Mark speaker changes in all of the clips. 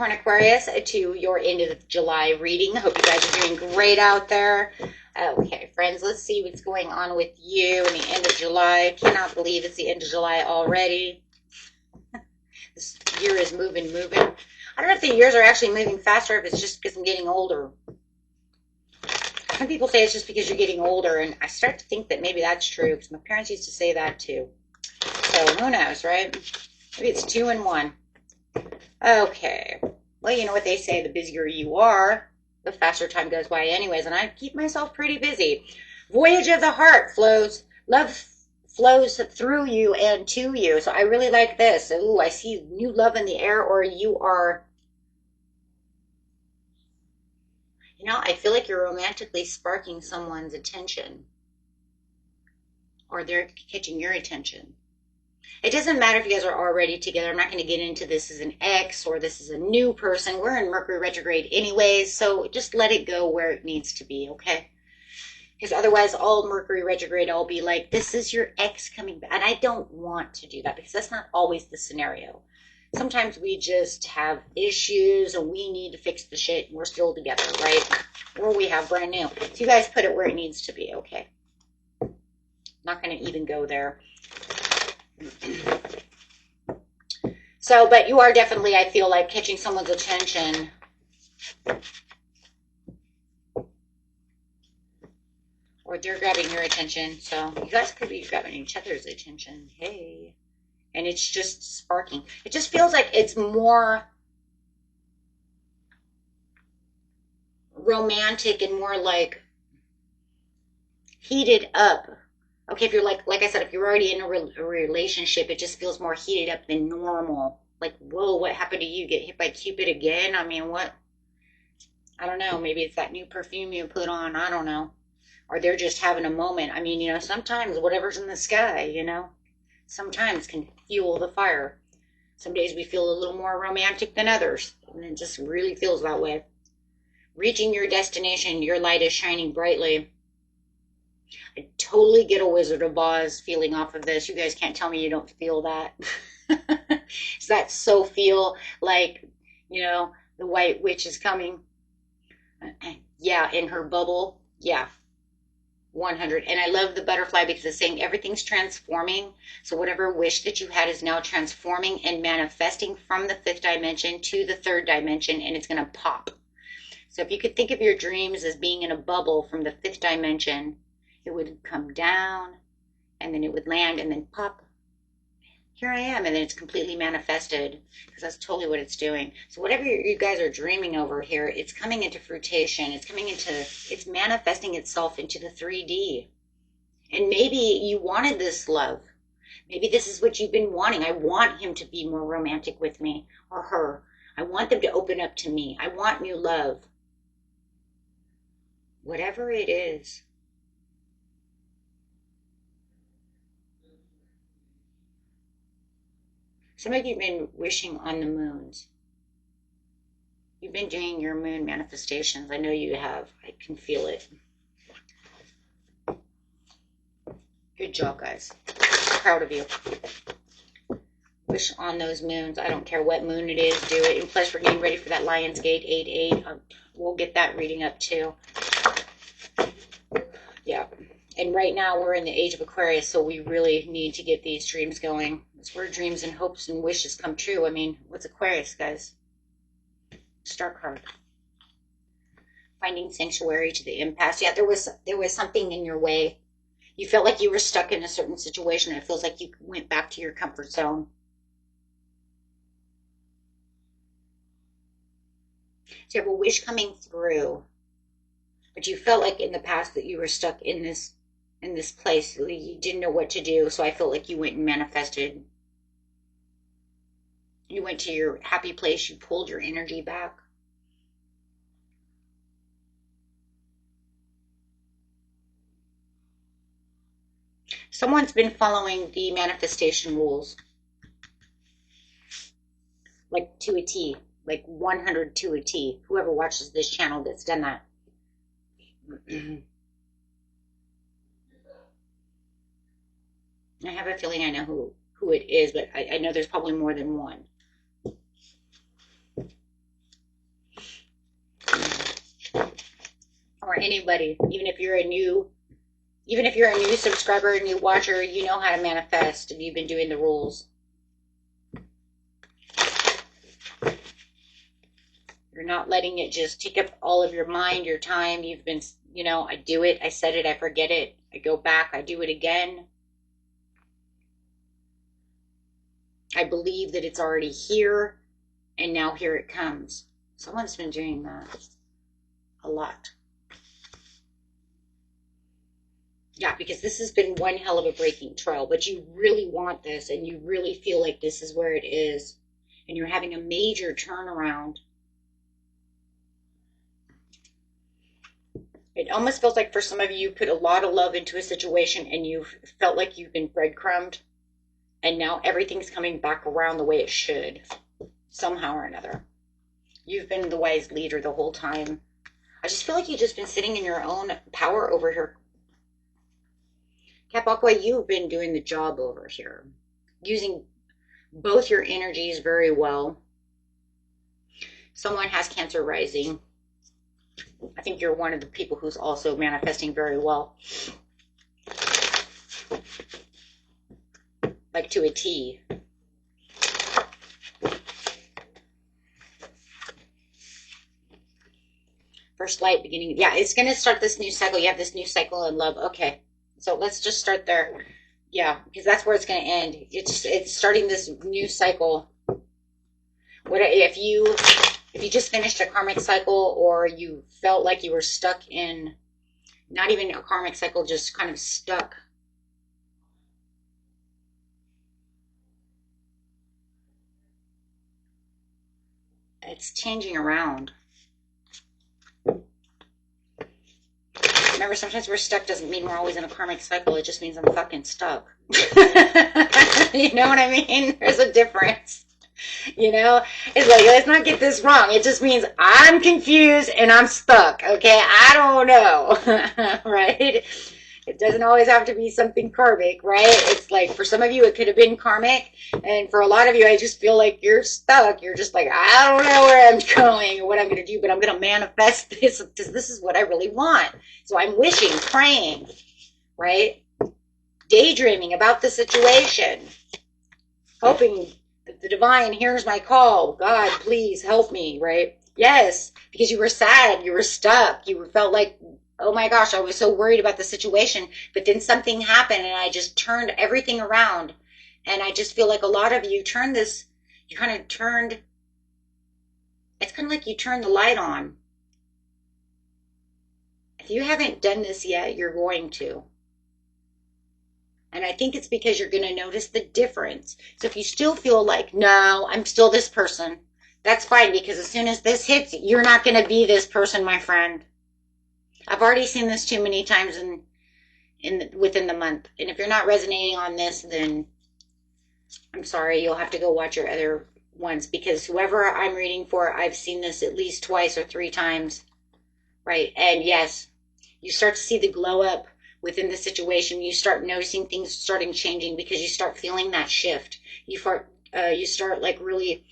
Speaker 1: Capricorn, Aquarius, to your end of July reading. Hope you guys are doing great out there. Okay, friends, let's see what's going on with you in the end of July. Cannot believe it's the end of July already. This year is moving. I don't know if the years are actually moving faster, if it's just because I'm getting older. Some people say it's just because you're getting older, and I start to think that maybe that's true, because my parents used to say that too. So who knows, right? Maybe it's 2 and 1. Okay. Well, you know what they say, the busier you are, the faster time goes by anyways, and I keep myself pretty busy. Voyage of the heart flows. Love flows through you and to you. So I really like this. Ooh, I see new love in the air, or you are, you know, I feel like you're romantically sparking someone's attention, or they're catching your attention. It doesn't matter if you guys are already together. I'm not going to get into this as an ex or this is a new person. We're in Mercury retrograde anyways, so just let it go where it needs to be, okay? Because otherwise, all Mercury retrograde, I'll be like, this is your ex coming back. And I don't want to do that, because that's not always the scenario. Sometimes we just have issues and we need to fix the shit and we're still together, right? Or we have brand new. So you guys put it where it needs to be, okay? Not going to even go there. So, but you are definitely, I feel like, catching someone's attention. Or they're grabbing your attention. So you guys could be grabbing each other's attention. Hey. And it's just sparking. It just feels like it's more romantic and more like heated up. Okay, if you're like I said, if you're already in a relationship, it just feels more heated up than normal. Like, whoa, what happened to you? Get hit by Cupid again? I mean, what? I don't know. Maybe it's that new perfume you put on. I don't know. Or they're just having a moment. I mean, you know, sometimes whatever's in the sky, you know, sometimes can fuel the fire. Some days we feel a little more romantic than others. And it just really feels that way. Reaching your destination, your light is shining brightly. I totally get a Wizard of Oz feeling off of this. You guys can't tell me you don't feel that. Does that so feel like, you know, the White Witch is coming? Yeah, in her bubble. Yeah, 100. And I love the butterfly because it's saying everything's transforming. So whatever wish that you had is now transforming and manifesting from the 5th dimension to the 3rd dimension, and it's going to pop. So if you could think of your dreams as being in a bubble from the 5th dimension, it would come down, and then it would land, and then pop. Here I am, and then it's completely manifested, because that's totally what it's doing. So whatever you guys are dreaming over here, it's coming into fruition. It's manifesting itself into the 3D. And maybe you wanted this love. Maybe this is what you've been wanting. I want him to be more romantic with me, or her. I want them to open up to me. I want new love. Whatever it is. Some of you have been wishing on the moons. You've been doing your moon manifestations. I know you have. I can feel it. Good job, guys. Proud of you. Wish on those moons. I don't care what moon it is. Do it. And plus, we're getting ready for that Lionsgate 8-8. We'll get that reading up, too. Yeah. And right now, we're in the age of Aquarius, so we really need to get these dreams going. It's where dreams and hopes and wishes come true. I mean, what's Aquarius, guys? Star card. Finding sanctuary to the impasse. Yeah, there was something in your way. You felt like you were stuck in a certain situation, and it feels like you went back to your comfort zone. So you have a wish coming through, but you felt like in the past that you were stuck in this place. You didn't know what to do, so I felt like you went and manifested. You went to your happy place. You pulled your energy back. Someone's been following the manifestation rules. Like to a T. Like 100 to a T. Whoever watches this channel that's done that. I have a feeling I know who it is, but I know there's probably more than one. or anybody, even if you're a new subscriber, a new watcher, you know how to manifest and you've been doing the rules. You're not letting it just take up all of your mind, your time. You've been, I do it, I said it, I forget it, I go back, I do it again. I believe that it's already here, and now here it comes. Someone's been doing that a lot. Yeah, because this has been one hell of a breaking trail, but you really want this, and you really feel like this is where it is, and you're having a major turnaround. It almost feels like for some of you put a lot of love into a situation, and you felt like you've been breadcrumbed, and now everything's coming back around the way it should, somehow or another. You've been the wise leader the whole time. I just feel like you've just been sitting in your own power over here. Cap Aqua, you've been doing the job over here, using both your energies very well. Someone has Cancer rising. I think you're one of the people who's also manifesting very well. Like to a T. First light beginning. Yeah, it's going to start this new cycle. You have this new cycle in love. Okay. So let's just start there. Yeah, because that's where it's going to end. It's starting this new cycle. What if you just finished a karmic cycle, or you felt like you were stuck in not even a karmic cycle, just kind of stuck. It's changing around. Remember, sometimes we're stuck doesn't mean we're always in a karmic cycle. It just means I'm fucking stuck. You know what I mean? There's a difference. It's like, let's not get this wrong. It just means I'm confused and I'm stuck. Okay, I don't know. Right? It doesn't always have to be something karmic, right? It's like, for some of you, it could have been karmic. And for a lot of you, I just feel like you're stuck. You're just like, I don't know where I'm going or what I'm going to do, but I'm going to manifest this because this is what I really want. So I'm wishing, praying, right? Daydreaming about the situation. Hoping that the divine hears my call. God, please help me, right? Yes, because you were sad. You were stuck. You felt like, oh my gosh, I was so worried about the situation, but then something happened and I just turned everything around. And I just feel like a lot of you it's kind of like you turned the light on. If you haven't done this yet, you're going to. And I think it's because you're going to notice the difference. So if you still feel like, no, I'm still this person, that's fine, because as soon as this hits, you're not going to be this person, my friend. I've already seen this too many times within the month. And if you're not resonating on this, then I'm sorry, you'll have to go watch your other ones, because whoever I'm reading for, I've seen this at least twice or 3 times, right? And yes, you start to see the glow up within the situation. You start noticing things starting changing because you start feeling that shift. You start like really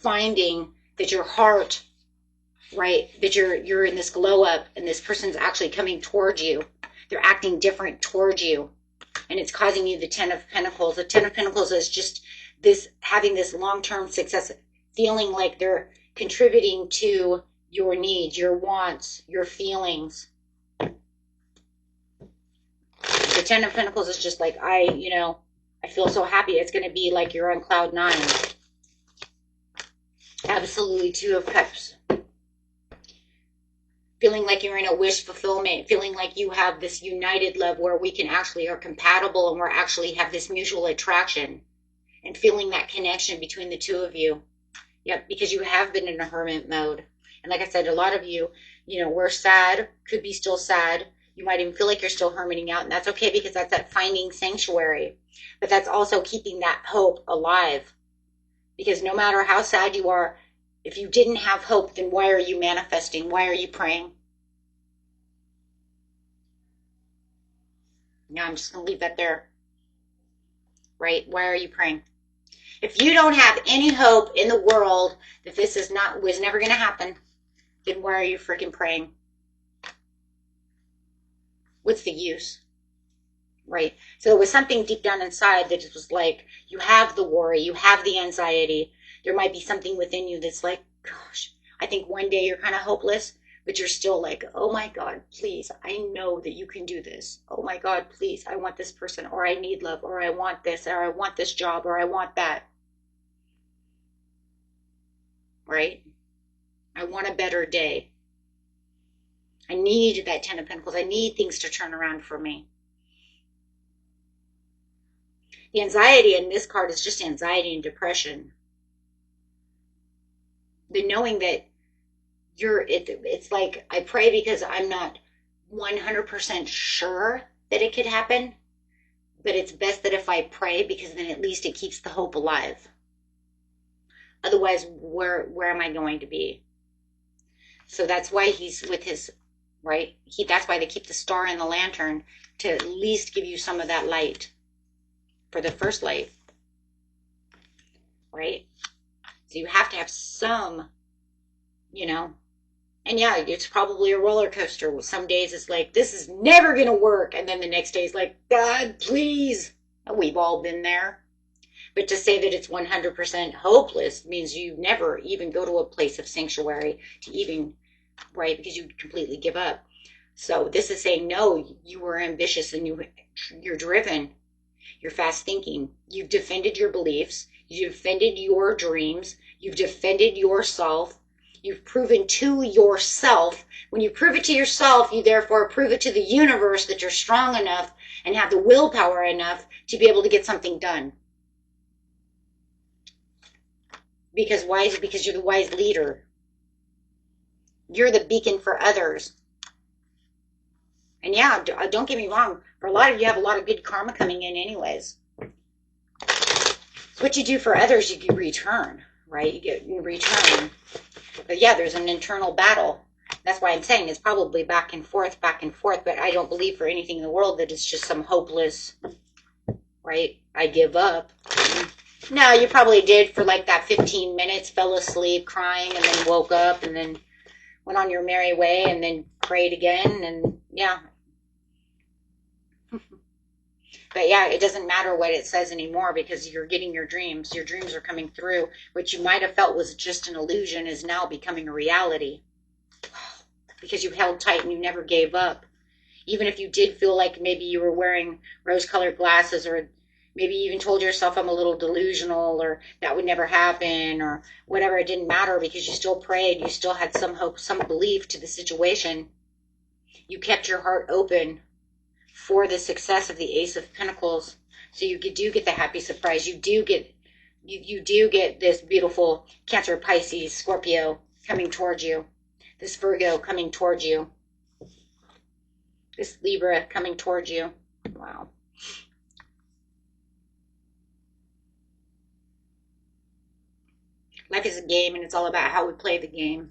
Speaker 1: finding that your heart, right, that you're in this glow up, and this person's actually coming towards you. They're acting different towards you, and it's causing you the 10 of Pentacles. The 10 of Pentacles is just this, having this long-term success, feeling like they're contributing to your needs, your wants, your feelings. The 10 of Pentacles is just like, I feel so happy. It's going to be like you're on cloud 9. Absolutely. 2 of Cups. Feeling like you're in a wish fulfillment, feeling like you have this united love where we can actually are compatible and we're actually have this mutual attraction, and feeling that connection between the 2 of you. Yep, because you have been in a hermit mode. And like I said, a lot of you, we're sad, could be still sad. You might even feel like you're still hermiting out, and that's okay, because that's that finding sanctuary. But that's also keeping that hope alive. Because no matter how sad you are, if you didn't have hope, then why are you manifesting? Why are you praying? Yeah, I'm just going to leave that there. Right? Why are you praying? If you don't have any hope in the world that this was never going to happen, then why are you freaking praying? What's the use? Right? So it was something deep down inside that just was like, you have the worry, you have the anxiety. There might be something within you that's like, gosh, I think one day you're kind of hopeless, but you're still like, oh my God, please, I know that you can do this. Oh my God, please, I want this person, or I need love, or I want this, or I want this job, or I want that. Right? I want a better day. I need that 10 of Pentacles. I need things to turn around for me. The anxiety in this card is just anxiety and depression. The knowing that it's like, I pray because I'm not 100% sure that it could happen, but it's best that if I pray, because then at least it keeps the hope alive. Otherwise, where am I going to be? So that's why he's with his, right? That's why they keep the star in the lantern, to at least give you some of that light for the first light, right? So you have to have some, and yeah, it's probably a roller coaster. Some days it's like, this is never going to work. And then the next day is like, God, please. We've all been there. But to say that it's 100% hopeless means you never even go to a place of sanctuary to even, right? Because you completely give up. So this is saying, no, you were ambitious and you're driven. You're fast thinking. You've defended your beliefs. You've defended your dreams. You've defended yourself. You've proven to yourself. When you prove it to yourself, you therefore prove it to the universe that you're strong enough and have the willpower enough to be able to get something done. Because why? Because you're the wise leader. You're the beacon for others. And yeah, don't get me wrong. For a lot of you, have a lot of good karma coming in anyways. What you do for others, you return, right? You get in return. But yeah, there's an internal battle. That's why I'm saying it's probably back and forth, but I don't believe for anything in the world that it's just some hopeless, right? I give up. No, you probably did for like that 15 minutes, fell asleep crying, and then woke up and then went on your merry way and then prayed again. And yeah. But yeah, it doesn't matter what it says anymore because you're getting your dreams. Your dreams are coming through. What you might have felt was just an illusion is now becoming a reality. Because you held tight and you never gave up. Even if you did feel like maybe you were wearing rose-colored glasses, or maybe you even told yourself I'm a little delusional, or that would never happen, or whatever, it didn't matter because you still prayed. You still had some hope, some belief to the situation. You kept your heart open for the success of the Ace of Pentacles. So you do get the happy surprise. You do get this beautiful Cancer, Pisces, Scorpio coming towards you. This Virgo coming towards you. This Libra coming towards you. Wow. Life is a game, and it's all about how we play the game.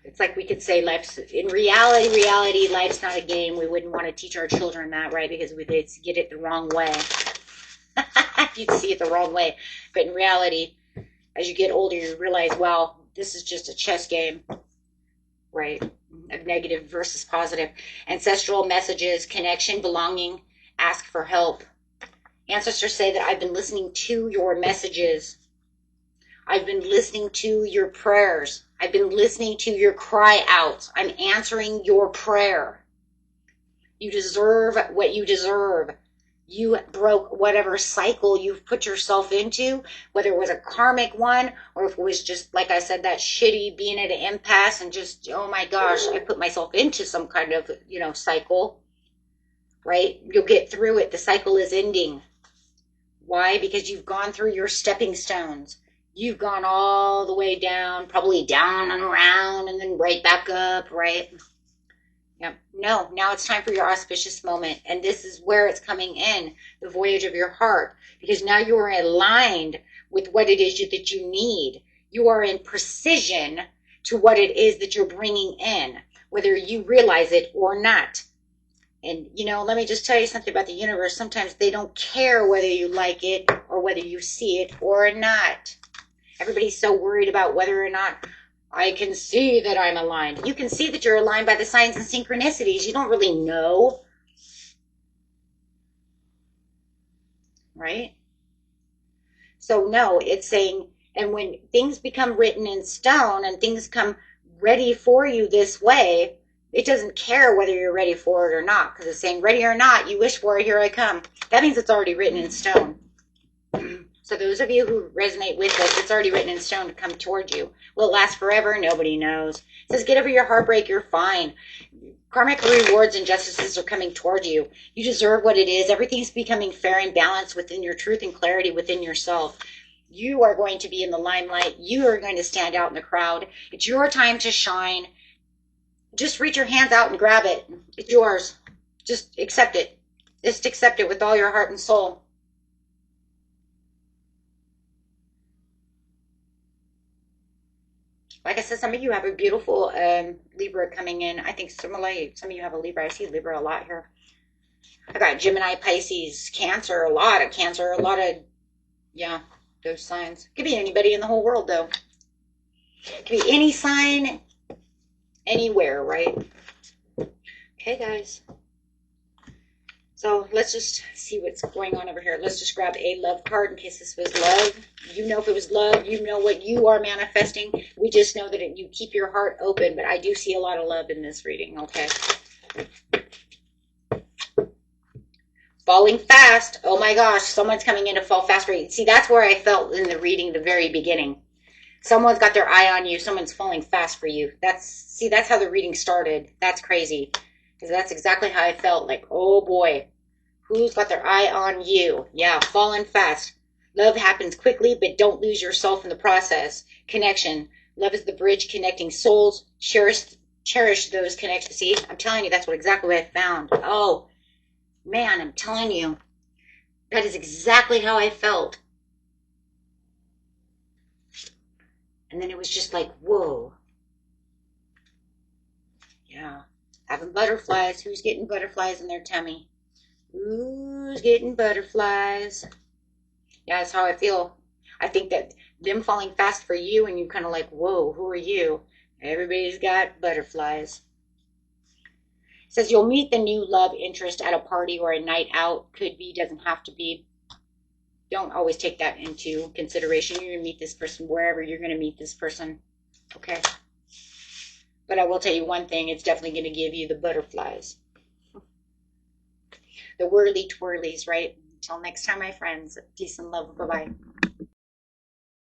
Speaker 1: It's like we could say in reality, life's not a game. We wouldn't want to teach our children that, right? Because they'd get it the wrong way. You'd see it the wrong way. But in reality, as you get older, you realize, well, this is just a chess game, right? Of negative versus positive. Ancestral messages, connection, belonging, ask for help. Ancestors say that I've been listening to your messages. I've been listening to your prayers. I've been listening to your cry outs. I'm answering your prayer. You deserve what you deserve. You broke whatever cycle you've put yourself into, whether it was a karmic one or if it was just, like I said, that shitty being at an impasse and just, oh my gosh, I put myself into some kind of, cycle, right? You'll get through it. The cycle is ending. Why? Because you've gone through your stepping stones. You've gone all the way down, probably down and around and then right back up, right? Yep. No, now it's time for your auspicious moment. And this is where it's coming in, the voyage of your heart. Because now you are aligned with what it is that you need. You are in precision to what it is that you're bringing in, whether you realize it or not. And, you know, let me just tell you something about the universe. Sometimes they don't care whether you like it or whether you see it or not. Everybody's so worried about whether or not I can see that I'm aligned. You can see that you're aligned by the signs and synchronicities. You don't really know, right? So, no, it's saying, and when things become written in stone and things come ready for you this way, it doesn't care whether you're ready for it or not, because it's saying, ready or not, you wish for it, here I come. That means it's already written in stone. So those of you who resonate with this, it's already written in stone to come toward you. Will it last forever? Nobody knows. It says, get over your heartbreak, you're fine. Karmic rewards and justices are coming toward you. You deserve what it is. Everything's becoming fair and balanced within your truth and clarity within yourself. You are going to be in the limelight. You are going to stand out in the crowd. It's your time to shine. Just reach your hands out and grab it. It's yours. Just accept it. Just accept it with all your heart and soul. Like I said, some of you have a beautiful Libra coming in. I think similarly, some of you have a Libra. I see Libra a lot here. I got Gemini, Pisces, Cancer, a lot of Cancer, a lot of, yeah, those signs. Could be anybody in the whole world, though. Could be any sign, anywhere, right? Okay, guys. So let's just see what's going on over here. Let's just grab a love card in case this was love. You know if it was love. You know what you are manifesting. We just know that you keep your heart open, but I do see a lot of love in this reading, okay? Falling fast. Oh my gosh, someone's coming in to fall fast for you. See, that's where I felt in the reading, the very beginning. Someone's got their eye on you. Someone's falling fast for you. That's how the reading started. That's crazy. Because that's exactly how I felt. Like, oh boy, who's got their eye on you? Yeah, falling fast. Love happens quickly, but don't lose yourself in the process. Connection. Love is the bridge connecting souls. Cherish those connections. See, I'm telling you, that's exactly what I found. Oh, man, I'm telling you, that is exactly how I felt. And then it was just like, whoa. Yeah. Having butterflies. Who's getting butterflies in their tummy? Who's getting butterflies? Yeah, that's how I feel. I think that them falling fast for you and you kind of like, whoa, who are you? Everybody's got butterflies. It says you'll meet the new love interest at a party or a night out. Could be, doesn't have to be. Don't always take that into consideration. You're going to meet this person wherever you're going to meet this person. Okay? But I will tell you one thing, it's definitely going to give you the butterflies. The whirly twirlies, right? Until next time, my friends. Peace and love. Bye-bye.